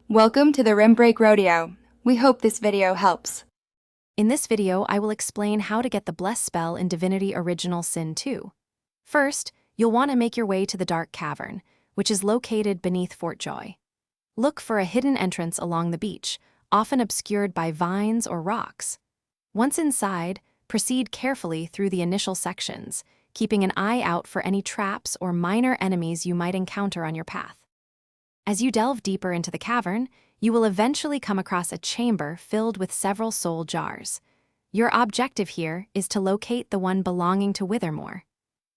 Welcome to the Rim Break Rodeo. We hope this video helps. In this video, I will explain how to get the Bless spell in Divinity Original Sin 2. First, you'll want to make your way to the Dark Cavern, which is located beneath Fort Joy. Look for a hidden entrance along the beach, often obscured by vines or rocks. Once inside, proceed carefully through the initial sections, keeping an eye out for any traps or minor enemies you might encounter on your path. As you delve deeper into the cavern, you will eventually come across a chamber filled with several soul jars. Your objective here is to locate the one belonging to Withermore.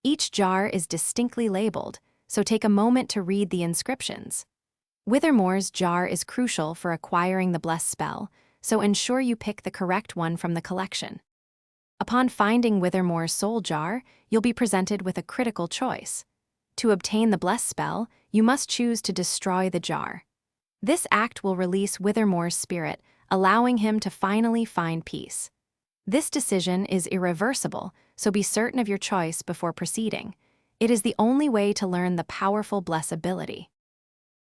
Each jar is distinctly labeled, so take a moment to read the inscriptions. Withermore's jar is crucial for acquiring the Bless spell, so ensure you pick the correct one from the collection. Upon finding Withermore's soul jar, you'll be presented with a critical choice. To obtain the Bless spell, you must choose to destroy the jar. This act will release Withermore's spirit, allowing him to finally find peace. This decision is irreversible, so be certain of your choice before proceeding. It is the only way to learn the powerful Bless ability.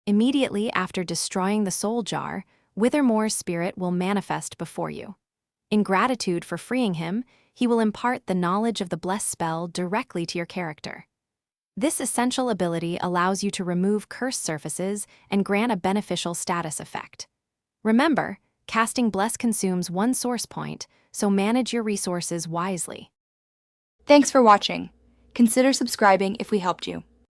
Immediately after destroying the soul jar, Withermore's spirit will manifest before you. In gratitude for freeing him, he will impart the knowledge of the Bless spell directly to your character. This essential ability allows you to remove cursed surfaces and grant a beneficial status effect. Remember, casting Bless consumes one source point, so manage your resources wisely. Thanks for watching. Consider subscribing if we helped you.